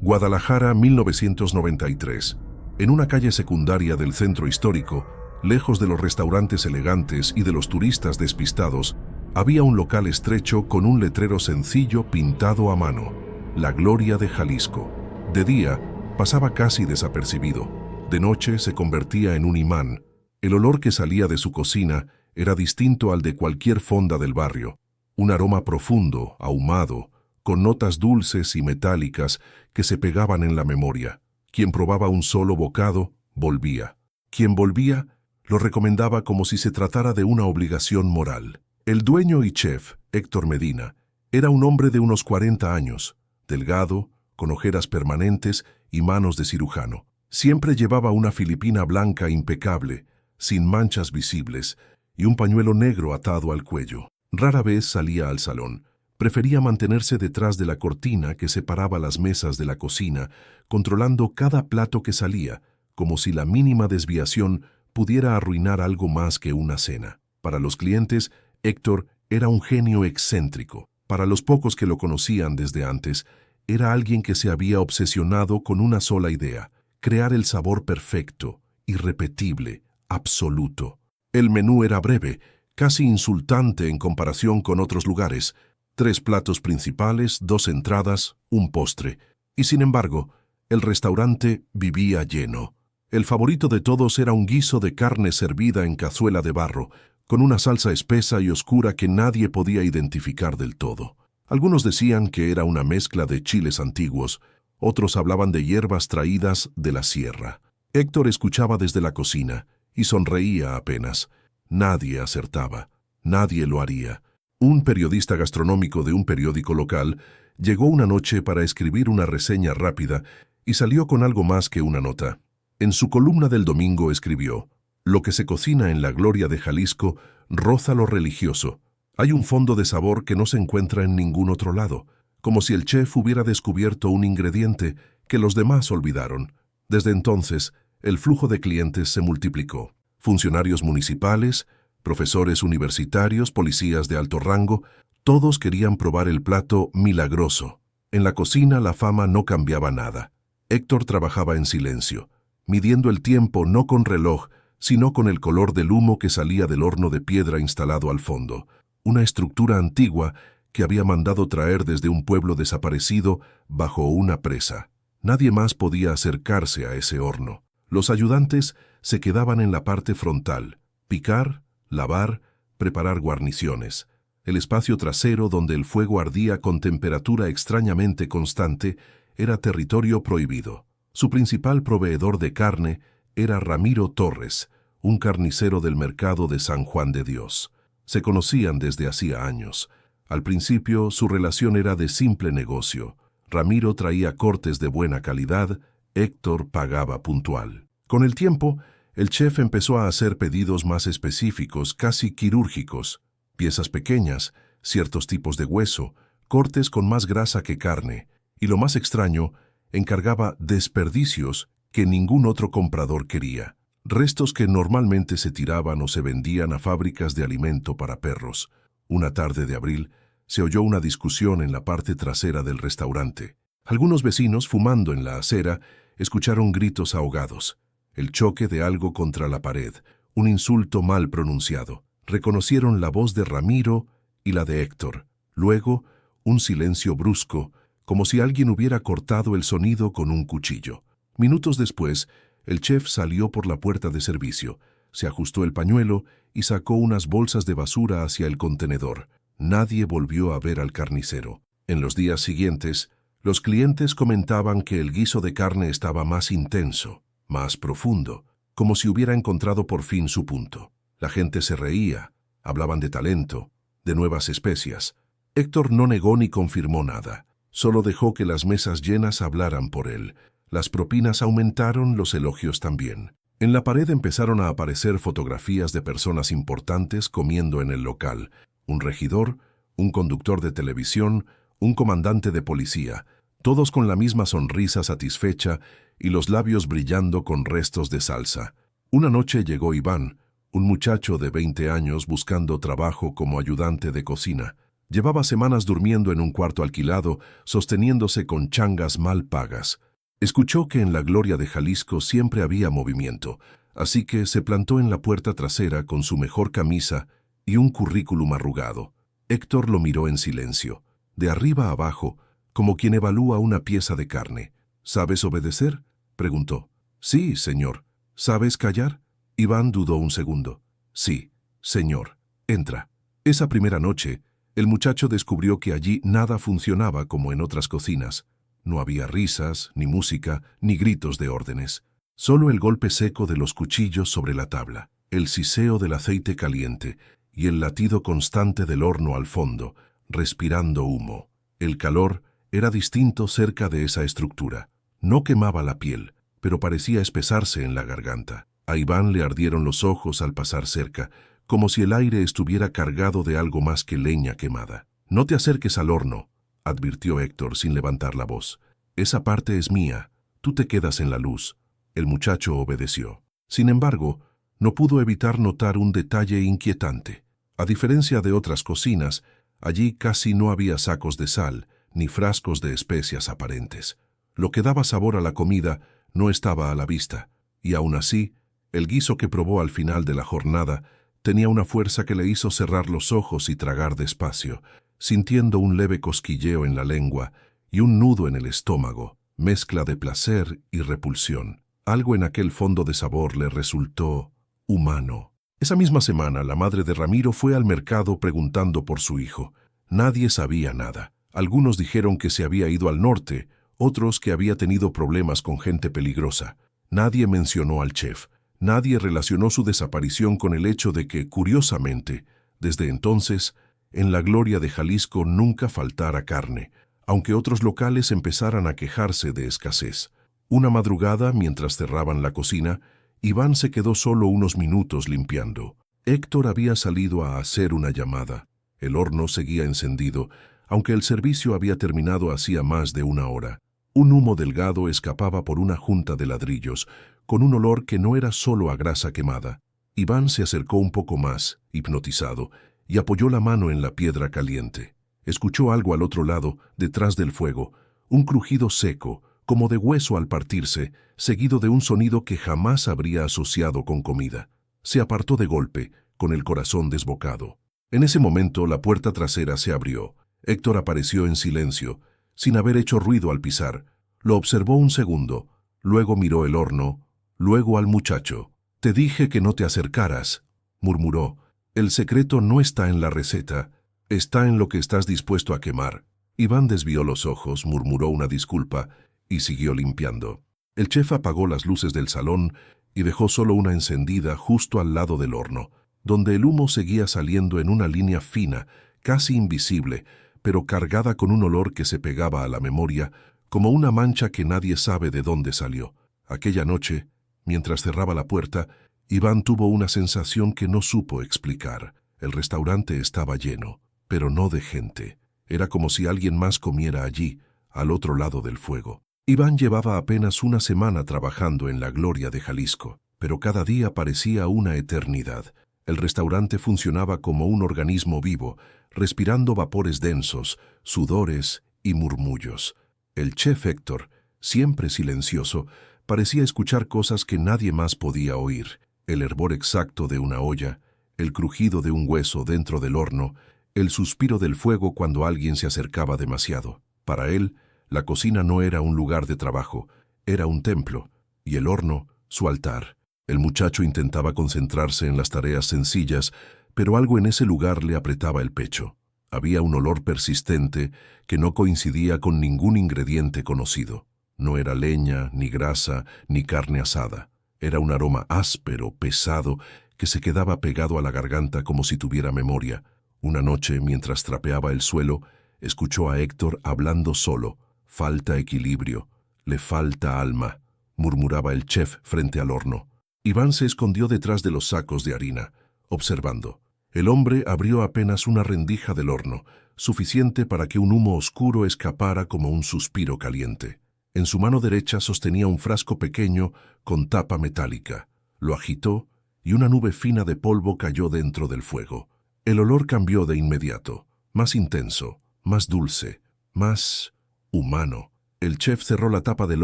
Guadalajara, 1993. En una calle secundaria del centro histórico, lejos de los restaurantes elegantes y de los turistas despistados, había un local estrecho con un letrero sencillo pintado a mano: La Gloria de Jalisco. De día, pasaba casi desapercibido. De noche se convertía en un imán. El olor que salía de su cocina era distinto al de cualquier fonda del barrio. Un aroma profundo, ahumado, con notas dulces y metálicas que se pegaban en la memoria. Quien probaba un solo bocado, volvía. Quien volvía, lo recomendaba como si se tratara de una obligación moral. El dueño y chef, Héctor Medina, era un hombre de unos 40 años, delgado, con ojeras permanentes y manos de cirujano. Siempre llevaba una filipina blanca impecable, sin manchas visibles, y un pañuelo negro atado al cuello. Rara vez salía al salón. Prefería mantenerse detrás de la cortina que separaba las mesas de la cocina, controlando cada plato que salía, como si la mínima desviación pudiera arruinar algo más que una cena. Para los clientes, Héctor era un genio excéntrico. Para los pocos que lo conocían desde antes, era alguien que se había obsesionado con una sola idea: crear el sabor perfecto, irrepetible, absoluto. El menú era breve, casi insultante en comparación con otros lugares: 3 platos principales, 2 entradas, un postre. Y sin embargo, el restaurante vivía lleno. El favorito de todos era un guiso de carne servida en cazuela de barro, con una salsa espesa y oscura que nadie podía identificar del todo. Algunos decían que era una mezcla de chiles antiguos, otros hablaban de hierbas traídas de la sierra. Héctor escuchaba desde la cocina y sonreía apenas. Nadie acertaba, nadie lo haría. Un periodista gastronómico de un periódico local llegó una noche para escribir una reseña rápida y salió con algo más que una nota. En su columna del domingo escribió: «Lo que se cocina en la Gloria de Jalisco roza lo religioso. Hay un fondo de sabor que no se encuentra en ningún otro lado, como si el chef hubiera descubierto un ingrediente que los demás olvidaron». Desde entonces, el flujo de clientes se multiplicó. Funcionarios municipales, profesores universitarios, policías de alto rango, todos querían probar el plato milagroso. En la cocina la fama no cambiaba nada. Héctor trabajaba en silencio, midiendo el tiempo no con reloj, sino con el color del humo que salía del horno de piedra instalado al fondo, una estructura antigua que había mandado traer desde un pueblo desaparecido bajo una presa. Nadie más podía acercarse a ese horno. Los ayudantes se quedaban en la parte frontal: picar, lavar, preparar guarniciones. El espacio trasero, donde el fuego ardía con temperatura extrañamente constante, era territorio prohibido. Su principal proveedor de carne era Ramiro Torres, un carnicero del mercado de San Juan de Dios. Se conocían desde hacía años. Al principio, su relación era de simple negocio. Ramiro traía cortes de buena calidad, Héctor pagaba puntual. Con el tiempo, el chef empezó a hacer pedidos más específicos, casi quirúrgicos: piezas pequeñas, ciertos tipos de hueso, cortes con más grasa que carne, y lo más extraño, encargaba desperdicios que ningún otro comprador quería, restos que normalmente se tiraban o se vendían a fábricas de alimento para perros. Una tarde de abril, se oyó una discusión en la parte trasera del restaurante. Algunos vecinos, fumando en la acera, escucharon gritos ahogados, el choque de algo contra la pared, un insulto mal pronunciado. Reconocieron la voz de Ramiro y la de Héctor. Luego, un silencio brusco, como si alguien hubiera cortado el sonido con un cuchillo. Minutos después, el chef salió por la puerta de servicio, se ajustó el pañuelo y sacó unas bolsas de basura hacia el contenedor. Nadie volvió a ver al carnicero. En los días siguientes, los clientes comentaban que el guiso de carne estaba más intenso, más profundo, como si hubiera encontrado por fin su punto. La gente se reía, hablaban de talento, de nuevas especias. Héctor no negó ni confirmó nada, solo dejó que las mesas llenas hablaran por él. Las propinas aumentaron, los elogios también. En la pared empezaron a aparecer fotografías de personas importantes comiendo en el local: un regidor, un conductor de televisión, un comandante de policía, todos con la misma sonrisa satisfecha y los labios brillando con restos de salsa. Una noche llegó Iván, un muchacho de 20 años buscando trabajo como ayudante de cocina. Llevaba semanas durmiendo en un cuarto alquilado, sosteniéndose con changas mal pagas. Escuchó que en la Gloria de Jalisco siempre había movimiento, así que se plantó en la puerta trasera con su mejor camisa y un currículum arrugado. Héctor lo miró en silencio, de arriba a abajo, como quien evalúa una pieza de carne. ¿Sabes obedecer?, preguntó. Sí, señor. ¿Sabes callar? Iván dudó un segundo. Sí, señor. Entra. Esa primera noche, el muchacho descubrió que allí nada funcionaba como en otras cocinas. No había risas, ni música, ni gritos de órdenes. Solo el golpe seco de los cuchillos sobre la tabla, el siseo del aceite caliente y el latido constante del horno al fondo, respirando humo. El calor era distinto cerca de esa estructura. No quemaba la piel, pero parecía espesarse en la garganta. A Iván le ardieron los ojos al pasar cerca, como si el aire estuviera cargado de algo más que leña quemada. «No te acerques al horno», advirtió Héctor sin levantar la voz. «Esa parte es mía. Tú te quedas en la luz». El muchacho obedeció. Sin embargo, no pudo evitar notar un detalle inquietante. A diferencia de otras cocinas, allí casi no había sacos de sal, ni frascos de especias aparentes. Lo que daba sabor a la comida no estaba a la vista, y aún así, el guiso que probó al final de la jornada tenía una fuerza que le hizo cerrar los ojos y tragar despacio, sintiendo un leve cosquilleo en la lengua y un nudo en el estómago, mezcla de placer y repulsión. Algo en aquel fondo de sabor le resultó humano. Esa misma semana, la madre de Ramiro fue al mercado preguntando por su hijo. Nadie sabía nada. Algunos dijeron que se había ido al norte, otros que había tenido problemas con gente peligrosa. Nadie mencionó al chef. Nadie relacionó su desaparición con el hecho de que, curiosamente, desde entonces, en la Gloria de Jalisco nunca faltara carne, aunque otros locales empezaran a quejarse de escasez. Una madrugada, mientras cerraban la cocina, Iván se quedó solo unos minutos limpiando. Héctor había salido a hacer una llamada. El horno seguía encendido, aunque el servicio había terminado hacía más de una hora. Un humo delgado escapaba por una junta de ladrillos, con un olor que no era solo a grasa quemada. Iván se acercó un poco más, hipnotizado, y apoyó la mano en la piedra caliente. Escuchó algo al otro lado, detrás del fuego, un crujido seco, como de hueso al partirse, seguido de un sonido que jamás habría asociado con comida. Se apartó de golpe, con el corazón desbocado. En ese momento la puerta trasera se abrió. Héctor apareció en silencio, sin haber hecho ruido al pisar. Lo observó un segundo, luego miró el horno, luego al muchacho. «Te dije que no te acercaras», murmuró. «El secreto no está en la receta, está en lo que estás dispuesto a quemar». Iván desvió los ojos, murmuró una disculpa y siguió limpiando. El chef apagó las luces del salón y dejó solo una encendida justo al lado del horno, donde el humo seguía saliendo en una línea fina, casi invisible, pero cargada con un olor que se pegaba a la memoria, como una mancha que nadie sabe de dónde salió. Aquella noche, mientras cerraba la puerta, Iván tuvo una sensación que no supo explicar. El restaurante estaba lleno, pero no de gente. Era como si alguien más comiera allí, al otro lado del fuego. Iván llevaba apenas una semana trabajando en la Gloria de Jalisco, pero cada día parecía una eternidad. El restaurante funcionaba como un organismo vivo, respirando vapores densos, sudores y murmullos. El chef Héctor, siempre silencioso, parecía escuchar cosas que nadie más podía oír. El hervor exacto de una olla, el crujido de un hueso dentro del horno, el suspiro del fuego cuando alguien se acercaba demasiado. Para él, la cocina no era un lugar de trabajo, era un templo, y el horno, su altar. El muchacho intentaba concentrarse en las tareas sencillas, pero algo en ese lugar le apretaba el pecho. Había un olor persistente que no coincidía con ningún ingrediente conocido. No era leña, ni grasa, ni carne asada. Era un aroma áspero, pesado, que se quedaba pegado a la garganta como si tuviera memoria. Una noche, mientras trapeaba el suelo, escuchó a Héctor hablando solo. «Falta equilibrio, le falta alma», murmuraba el chef frente al horno. Iván se escondió detrás de los sacos de harina, observando. El hombre abrió apenas una rendija del horno, suficiente para que un humo oscuro escapara como un suspiro caliente. En su mano derecha sostenía un frasco pequeño con tapa metálica. Lo agitó y una nube fina de polvo cayó dentro del fuego. El olor cambió de inmediato. más intenso, más dulce, más humano. El chef cerró la tapa del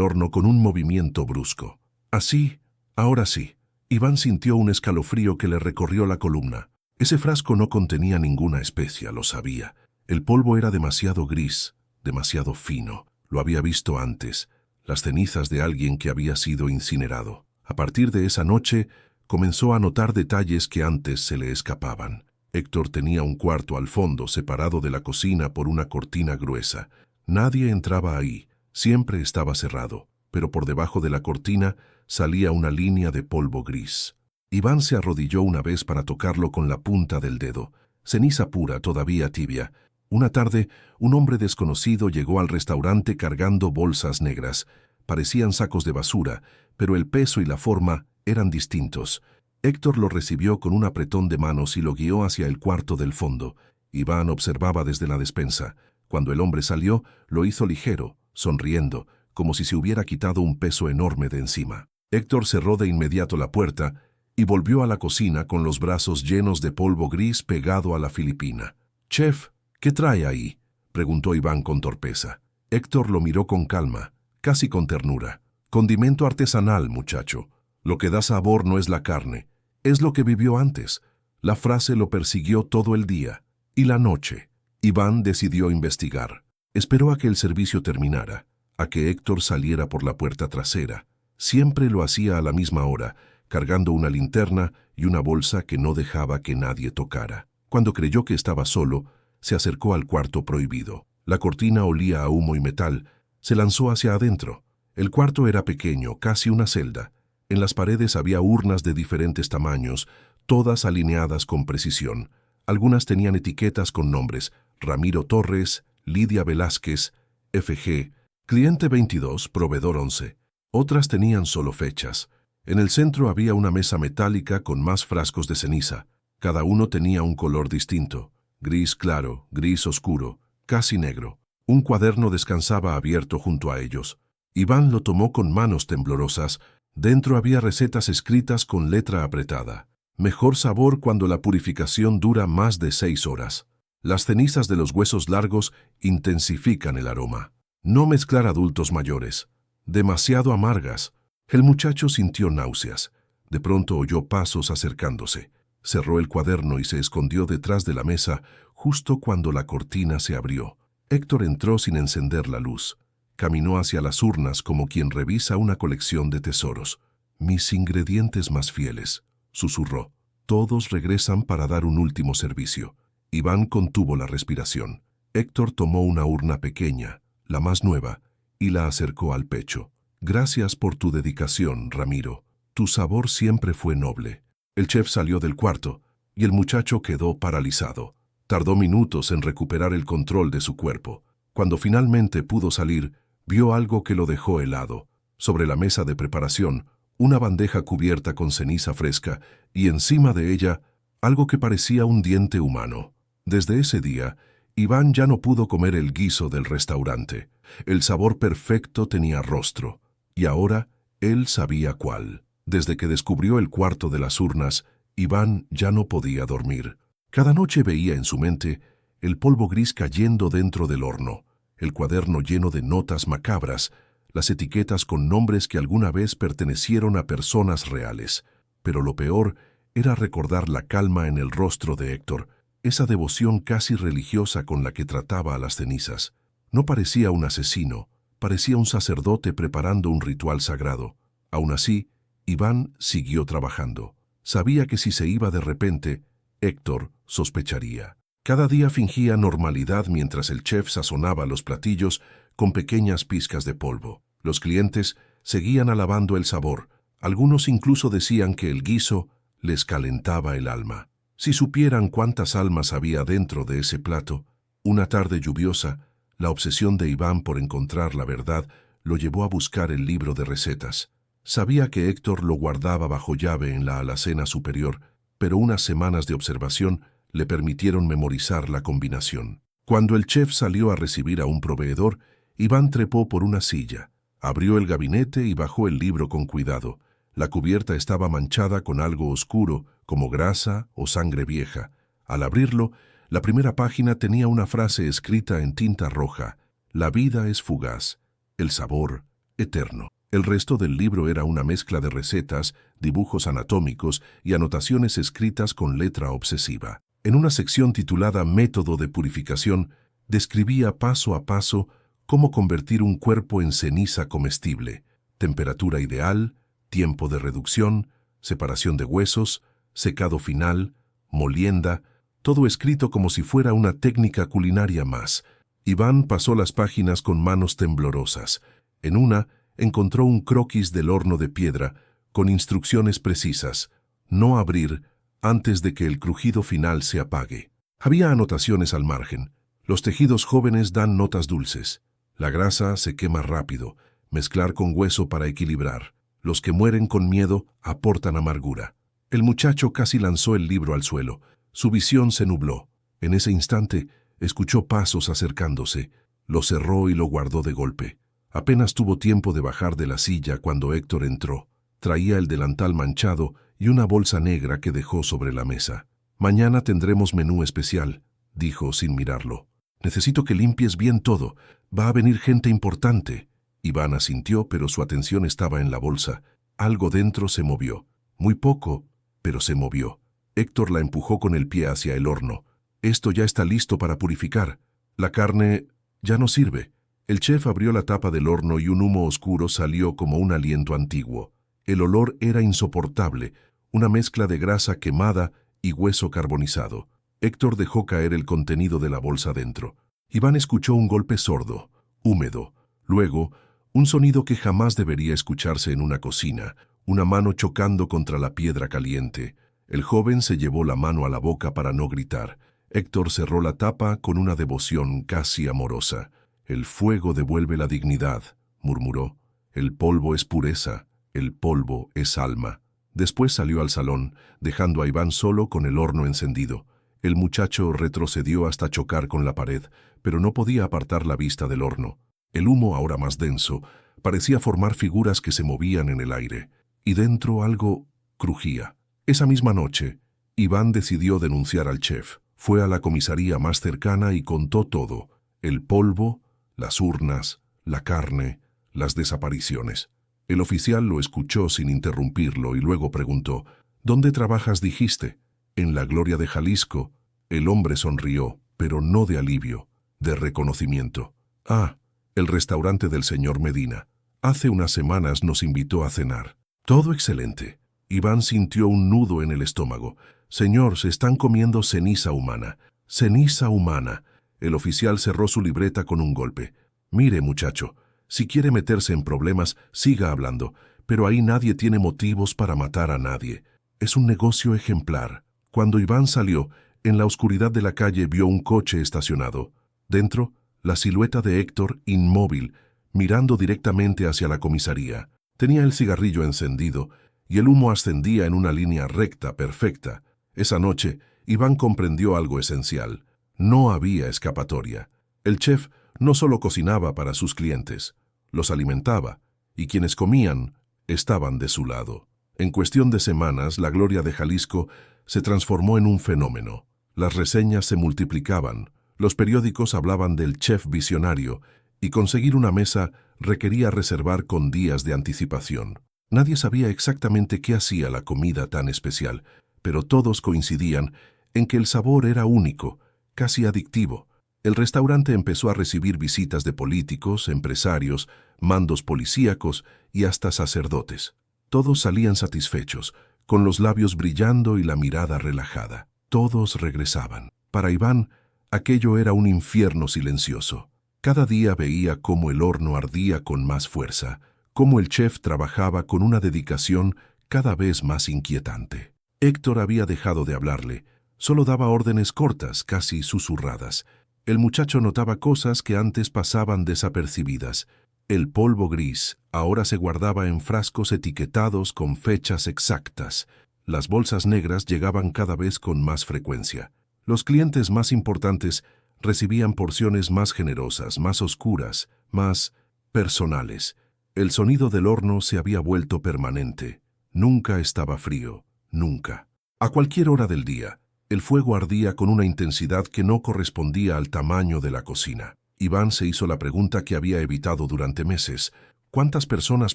horno con un movimiento brusco. Así, ahora sí. Iván sintió un escalofrío que le recorrió la columna. Ese frasco no contenía ninguna especia, lo sabía. El polvo era demasiado gris, demasiado fino. Lo había visto antes, las cenizas de alguien que había sido incinerado. A partir de esa noche, comenzó a notar detalles que antes se le escapaban. Héctor tenía un cuarto al fondo, separado de la cocina por una cortina gruesa. Nadie entraba ahí, siempre estaba cerrado, pero por debajo de la cortina salía una línea de polvo gris. Iván se arrodilló una vez para tocarlo con la punta del dedo. Ceniza pura, todavía tibia. Una tarde, un hombre desconocido llegó al restaurante cargando bolsas negras. Parecían sacos de basura, pero el peso y la forma eran distintos. Héctor lo recibió con un apretón de manos y lo guió hacia el cuarto del fondo. Iván observaba desde la despensa. Cuando el hombre salió, lo hizo ligero, sonriendo, como si se hubiera quitado un peso enorme de encima. Héctor cerró de inmediato la puerta y volvió a la cocina con los brazos llenos de polvo gris pegado a la filipina. «Chef, ¿qué trae ahí?», preguntó Iván con torpeza. Héctor lo miró con calma, casi con ternura. «Condimento artesanal, muchacho. Lo que da sabor no es la carne, es lo que vivió antes». La frase lo persiguió todo el día y la noche. Iván decidió investigar. Esperó a que el servicio terminara, a que Héctor saliera por la puerta trasera. Siempre lo hacía a la misma hora, cargando una linterna y una bolsa que no dejaba que nadie tocara. Cuando creyó que estaba solo, se acercó al cuarto prohibido. La cortina olía a humo y metal. Se lanzó hacia adentro. El cuarto era pequeño, casi una celda. En las paredes había urnas de diferentes tamaños, todas alineadas con precisión. Algunas tenían etiquetas con nombres: Ramiro Torres, Lidia Velázquez, FG, cliente 22, proveedor 11. Otras tenían solo fechas. En el centro había una mesa metálica con más frascos de ceniza. Cada uno tenía un color distinto: gris claro, gris oscuro, casi negro. Un cuaderno descansaba abierto junto a ellos. Iván lo tomó con manos temblorosas. Dentro había recetas escritas con letra apretada. Mejor sabor cuando la purificación dura más de 6 horas. Las cenizas de los huesos largos intensifican el aroma. No mezclar adultos mayores. Demasiado amargas. El muchacho sintió náuseas. De pronto oyó pasos acercándose. Cerró el cuaderno y se escondió detrás de la mesa justo cuando la cortina se abrió. Héctor entró sin encender la luz. Caminó hacia las urnas como quien revisa una colección de tesoros. «Mis ingredientes más fieles», susurró. «Todos regresan para dar un último servicio». Iván contuvo la respiración. Héctor tomó una urna pequeña, la más nueva, y la acercó al pecho. «Gracias por tu dedicación, Ramiro. Tu sabor siempre fue noble». El chef salió del cuarto, y el muchacho quedó paralizado. Tardó minutos en recuperar el control de su cuerpo. Cuando finalmente pudo salir, vio algo que lo dejó helado. Sobre la mesa de preparación, una bandeja cubierta con ceniza fresca, y encima de ella, algo que parecía un diente humano. Desde ese día, Iván ya no pudo comer el guiso del restaurante. El sabor perfecto tenía rostro, y ahora él sabía cuál. Desde que descubrió el cuarto de las urnas, Iván ya no podía dormir. Cada noche veía en su mente el polvo gris cayendo dentro del horno, el cuaderno lleno de notas macabras, las etiquetas con nombres que alguna vez pertenecieron a personas reales. Pero lo peor era recordar la calma en el rostro de Héctor, esa devoción casi religiosa con la que trataba a las cenizas. No parecía un asesino, parecía un sacerdote preparando un ritual sagrado. Aún así, Iván siguió trabajando. Sabía que si se iba de repente, Héctor sospecharía. Cada día fingía normalidad mientras el chef sazonaba los platillos con pequeñas pizcas de polvo. Los clientes seguían alabando el sabor. Algunos incluso decían que el guiso les calentaba el alma. Si supieran cuántas almas había dentro de ese plato. Una tarde lluviosa, la obsesión de Iván por encontrar la verdad lo llevó a buscar el libro de recetas. Sabía que Héctor lo guardaba bajo llave en la alacena superior, pero unas semanas de observación le permitieron memorizar la combinación. Cuando el chef salió a recibir a un proveedor, Iván trepó por una silla, abrió el gabinete y bajó el libro con cuidado. La cubierta estaba manchada con algo oscuro, como grasa o sangre vieja. Al abrirlo, La primera página tenía una frase escrita en tinta roja: la vida es fugaz, el sabor eterno. El resto del libro era una mezcla de recetas, dibujos anatómicos y anotaciones escritas con letra obsesiva. En una sección titulada Método de purificación, describía paso a paso cómo convertir un cuerpo en ceniza comestible: temperatura ideal, tiempo de reducción, separación de huesos, secado final, molienda, todo escrito como si fuera una técnica culinaria más. Iván pasó las páginas con manos temblorosas. En una, encontró un croquis del horno de piedra, con instrucciones precisas: no abrir antes de que el crujido final se apague. Había anotaciones al margen: los tejidos jóvenes dan notas dulces, la grasa se quema rápido, mezclar con hueso para equilibrar, los que mueren con miedo aportan amargura. El muchacho casi lanzó el libro al suelo. Su visión se nubló. En ese instante, escuchó pasos acercándose. Lo cerró y lo guardó de golpe. Apenas tuvo tiempo de bajar de la silla cuando Héctor entró. Traía el delantal manchado y una bolsa negra que dejó sobre la mesa. «Mañana tendremos menú especial», dijo sin mirarlo. «Necesito que limpies bien todo. Va a venir gente importante». Iván asintió, pero su atención estaba en la bolsa. Algo dentro se movió. Muy poco, pero se movió. Héctor la empujó con el pie hacia el horno. «Esto ya está listo para purificar. La carne ya no sirve». El chef abrió la tapa del horno y un humo oscuro salió como un aliento antiguo. El olor era insoportable, una mezcla de grasa quemada y hueso carbonizado. Héctor dejó caer el contenido de la bolsa dentro. Iván escuchó un golpe sordo, húmedo. Luego, un sonido que jamás debería escucharse en una cocina: una mano chocando contra la piedra caliente. El joven se llevó la mano a la boca para no gritar. Héctor cerró la tapa con una devoción casi amorosa. «El fuego devuelve la dignidad», murmuró. «El polvo es pureza, el polvo es alma». Después salió al salón, dejando a Iván solo con el horno encendido. El muchacho retrocedió hasta chocar con la pared, pero no podía apartar la vista del horno. El humo, ahora más denso, parecía formar figuras que se movían en el aire, y dentro algo crujía. Esa misma noche, Iván decidió denunciar al chef. Fue a la comisaría más cercana y contó todo: el polvo, las urnas, la carne, las desapariciones. El oficial lo escuchó sin interrumpirlo y luego preguntó: «¿Dónde trabajas, dijiste?» «En la Gloria de Jalisco». El hombre sonrió, pero no de alivio, de reconocimiento. «Ah, el restaurante del señor Medina. Hace unas semanas nos invitó a cenar». «Todo excelente». Iván sintió un nudo en el estómago. «Señor, se están comiendo ceniza humana». «Ceniza humana». El oficial cerró su libreta con un golpe. «Mire, muchacho, si quiere meterse en problemas, siga hablando, pero ahí nadie tiene motivos para matar a nadie. Es un negocio ejemplar». Cuando Iván salió, en la oscuridad de la calle vio un coche estacionado. Dentro, la silueta de Héctor, inmóvil, mirando directamente hacia la comisaría. Tenía el cigarrillo encendido y el humo ascendía en una línea recta, perfecta. Esa noche, Iván comprendió algo esencial: no había escapatoria. El chef no solo cocinaba para sus clientes, los alimentaba, y quienes comían estaban de su lado. En cuestión de semanas, la Gloria de Jalisco se transformó en un fenómeno. Las reseñas se multiplicaban, los periódicos hablaban del chef visionario, y conseguir una mesa requería reservar con días de anticipación. Nadie sabía exactamente qué hacía la comida tan especial, pero todos coincidían en que el sabor era único, casi adictivo. El restaurante empezó a recibir visitas de políticos, empresarios, mandos policíacos y hasta sacerdotes. Todos salían satisfechos, con los labios brillando y la mirada relajada. Todos regresaban. Para Iván, aquello era un infierno silencioso. Cada día veía cómo el horno ardía con más fuerza, cómo el chef trabajaba con una dedicación cada vez más inquietante. Héctor había dejado de hablarle. Solo daba órdenes cortas, casi susurradas. El muchacho notaba cosas que antes pasaban desapercibidas. El polvo gris ahora se guardaba en frascos etiquetados con fechas exactas. Las bolsas negras llegaban cada vez con más frecuencia. Los clientes más importantes recibían porciones más generosas, más oscuras, más personales. El sonido del horno se había vuelto permanente. Nunca estaba frío, nunca. A cualquier hora del día, El fuego ardía con una intensidad que no correspondía al tamaño de la cocina. Iván se hizo la pregunta que había evitado durante meses. ¿Cuántas personas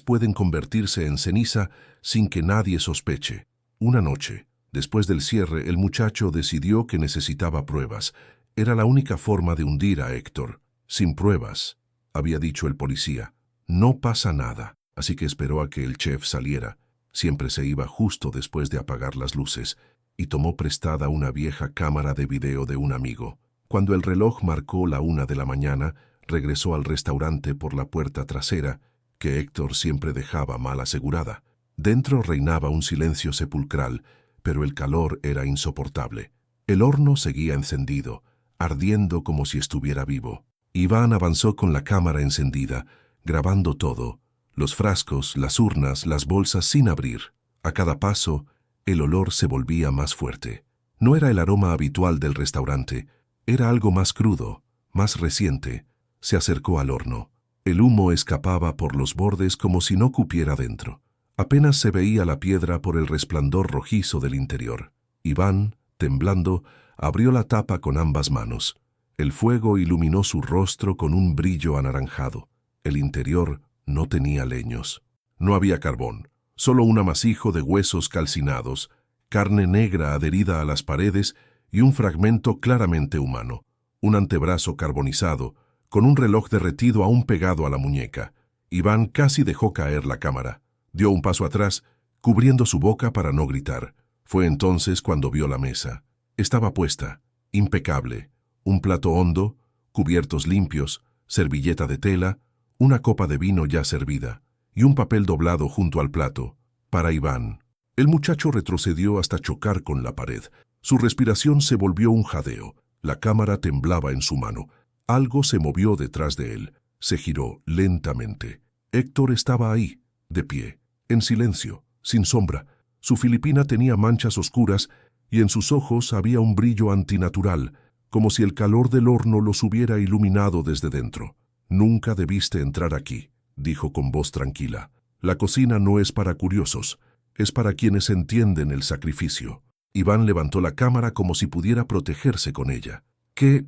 pueden convertirse en ceniza sin que nadie sospeche? Una noche, después del cierre, el muchacho decidió que necesitaba pruebas. Era la única forma de hundir a Héctor. Sin pruebas, había dicho el policía, no pasa nada. Así que esperó a que el chef saliera. Siempre se iba justo después de apagar las luces, y tomó prestada una vieja cámara de video de un amigo. Cuando el reloj marcó la 1 de la mañana, regresó al restaurante por la puerta trasera, que Héctor siempre dejaba mal asegurada. Dentro reinaba un silencio sepulcral, pero el calor era insoportable. El horno seguía encendido, ardiendo como si estuviera vivo. Iván avanzó con la cámara encendida, grabando todo, los frascos, las urnas, las bolsas sin abrir. A cada paso, el olor se volvía más fuerte. No era el aroma habitual del restaurante, era algo más crudo, más reciente. Se acercó al horno. El humo escapaba por los bordes como si no cupiera dentro. Apenas se veía la piedra por el resplandor rojizo del interior. Iván, temblando, abrió la tapa con ambas manos. El fuego iluminó su rostro con un brillo anaranjado. El interior no tenía leños. No había carbón, solo un amasijo de huesos calcinados, carne negra adherida a las paredes y un fragmento claramente humano, un antebrazo carbonizado, con un reloj derretido aún pegado a la muñeca. Iván casi dejó caer la cámara. Dio un paso atrás, cubriendo su boca para no gritar. Fue entonces cuando vio la mesa. Estaba puesta, impecable, un plato hondo, cubiertos limpios, servilleta de tela, una copa de vino ya servida, y un papel doblado junto al plato, para Iván. El muchacho retrocedió hasta chocar con la pared. Su respiración se volvió un jadeo. La cámara temblaba en su mano. Algo se movió detrás de él. Se giró lentamente. Héctor estaba ahí, de pie, en silencio, sin sombra. Su filipina tenía manchas oscuras y en sus ojos había un brillo antinatural, como si el calor del horno los hubiera iluminado desde dentro. «Nunca debiste entrar aquí», dijo con voz tranquila. «La cocina no es para curiosos, es para quienes entienden el sacrificio». Iván levantó la cámara como si pudiera protegerse con ella. «¿Qué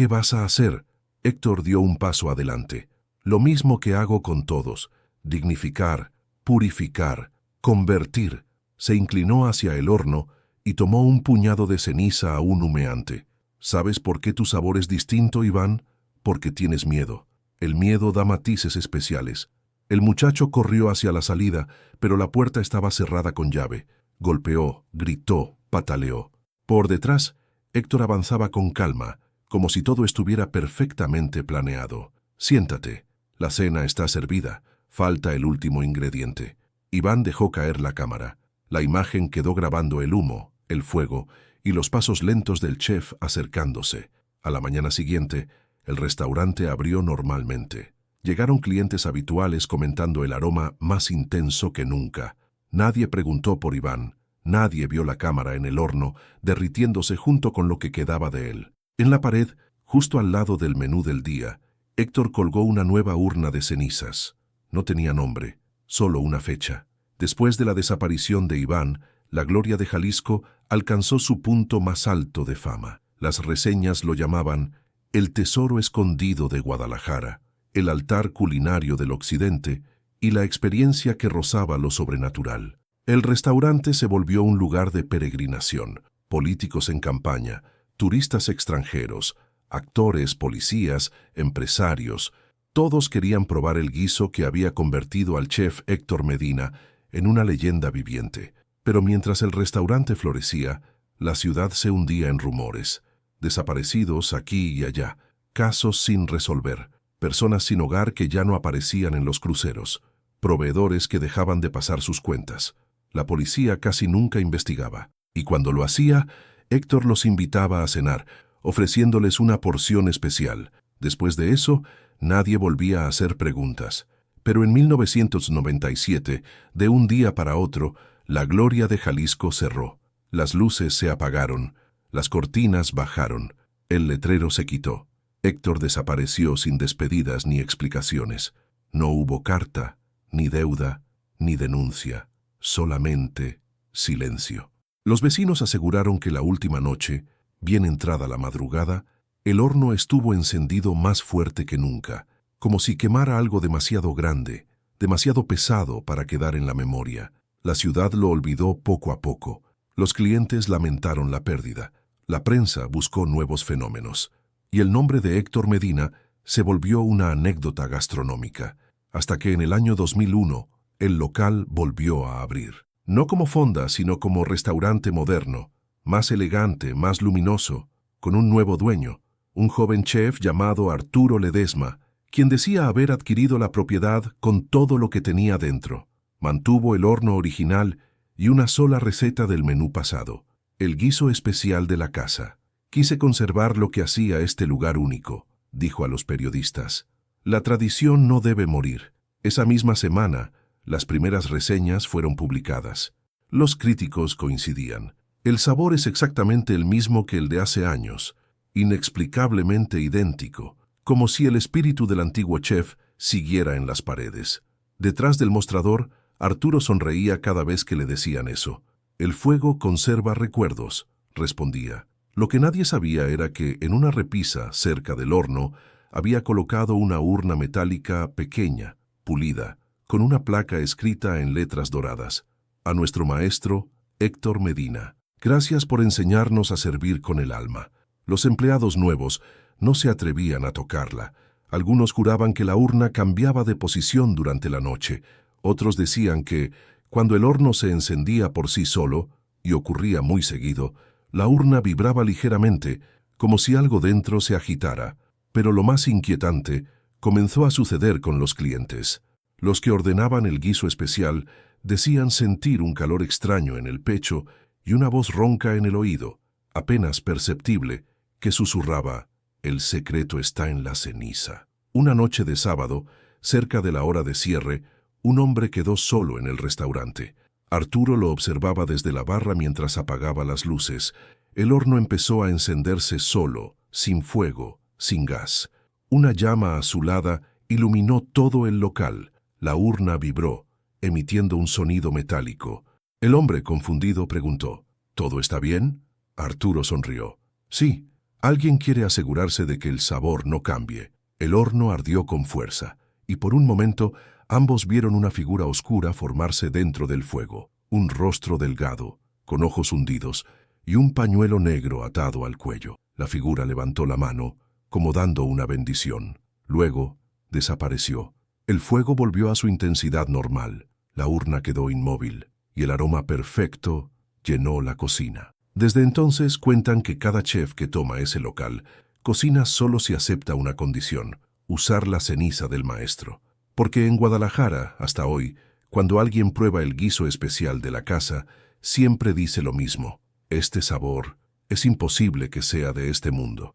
vas a hacer?» Héctor dio un paso adelante. «Lo mismo que hago con todos, dignificar, purificar, convertir». Se inclinó hacia el horno y tomó un puñado de ceniza aún humeante. «¿Sabes por qué tu sabor es distinto, Iván? Porque tienes miedo. El miedo da matices especiales». El muchacho corrió hacia la salida, pero la puerta estaba cerrada con llave. Golpeó, gritó, pataleó. Por detrás, Héctor avanzaba con calma, como si todo estuviera perfectamente planeado. «Siéntate. La cena está servida. Falta el último ingrediente». Iván dejó caer la cámara. La imagen quedó grabando el humo, el fuego y los pasos lentos del chef acercándose. A la mañana siguiente, el restaurante abrió normalmente. Llegaron clientes habituales comentando el aroma más intenso que nunca. Nadie preguntó por Iván. Nadie vio la cámara en el horno derritiéndose junto con lo que quedaba de él. En la pared, justo al lado del menú del día, Héctor colgó una nueva urna de cenizas. No tenía nombre, solo una fecha. Después de la desaparición de Iván, la gloria de Jalisco alcanzó su punto más alto de fama. Las reseñas lo llamaban el tesoro escondido de Guadalajara, el altar culinario del occidente y la experiencia que rozaba lo sobrenatural. El restaurante se volvió un lugar de peregrinación. Políticos en campaña, turistas extranjeros, actores, policías, empresarios, todos querían probar el guiso que había convertido al chef Héctor Medina en una leyenda viviente. Pero mientras el restaurante florecía, la ciudad se hundía en rumores. Desaparecidos aquí y allá, casos sin resolver, personas sin hogar que ya no aparecían en los cruceros, proveedores que dejaban de pasar sus cuentas. La policía casi nunca investigaba, y cuando lo hacía, Héctor los invitaba a cenar, ofreciéndoles una porción especial. Después de eso, nadie volvía a hacer preguntas. Pero en 1997, de un día para otro, la gloria de Jalisco cerró. Las luces se apagaron, las cortinas bajaron, el letrero se quitó. Héctor desapareció sin despedidas ni explicaciones. No hubo carta, ni deuda, ni denuncia, solamente silencio. Los vecinos aseguraron que la última noche, bien entrada la madrugada, el horno estuvo encendido más fuerte que nunca, como si quemara algo demasiado grande, demasiado pesado para quedar en la memoria. La ciudad lo olvidó poco a poco. Los clientes lamentaron la pérdida. La prensa buscó nuevos fenómenos. Y el nombre de Héctor Medina se volvió una anécdota gastronómica, hasta que en el año 2001 el local volvió a abrir. No como fonda, sino como restaurante moderno, más elegante, más luminoso, con un nuevo dueño, un joven chef llamado Arturo Ledesma, quien decía haber adquirido la propiedad con todo lo que tenía dentro. Mantuvo el horno original y una sola receta del menú pasado, el guiso especial de la casa. Quise conservar lo que hacía este lugar único, dijo a los periodistas. La tradición no debe morir. Esa misma semana, las primeras reseñas fueron publicadas. Los críticos coincidían. El sabor es exactamente el mismo que el de hace años, inexplicablemente idéntico, como si el espíritu del antiguo chef siguiera en las paredes. Detrás del mostrador, Arturo sonreía cada vez que le decían eso. El fuego conserva recuerdos, respondía. Lo que nadie sabía era que en una repisa cerca del horno había colocado una urna metálica pequeña, pulida, con una placa escrita en letras doradas. A nuestro maestro, Héctor Medina. Gracias por enseñarnos a servir con el alma. Los empleados nuevos no se atrevían a tocarla. Algunos juraban que la urna cambiaba de posición durante la noche. Otros decían que, cuando el horno se encendía por sí solo, y ocurría muy seguido, la urna vibraba ligeramente, como si algo dentro se agitara. Pero lo más inquietante comenzó a suceder con los clientes. Los que ordenaban el guiso especial decían sentir un calor extraño en el pecho y una voz ronca en el oído, apenas perceptible, que susurraba: «El secreto está en la ceniza». Una noche de sábado, cerca de la hora de cierre, un hombre quedó solo en el restaurante. Arturo lo observaba desde la barra mientras apagaba las luces. El horno empezó a encenderse solo, sin fuego, sin gas. Una llama azulada iluminó todo el local. La urna vibró, emitiendo un sonido metálico. El hombre, confundido, preguntó: «¿Todo está bien?». Arturo sonrió. «Sí, alguien quiere asegurarse de que el sabor no cambie». El horno ardió con fuerza, y por un momento ambos vieron una figura oscura formarse dentro del fuego, un rostro delgado, con ojos hundidos, y un pañuelo negro atado al cuello. La figura levantó la mano, como dando una bendición. Luego, desapareció. El fuego volvió a su intensidad normal. La urna quedó inmóvil, y el aroma perfecto llenó la cocina. Desde entonces cuentan que cada chef que toma ese local cocina solo si acepta una condición: usar la ceniza del maestro. Porque en Guadalajara, hasta hoy, cuando alguien prueba el guiso especial de la casa, siempre dice lo mismo: este sabor es imposible que sea de este mundo.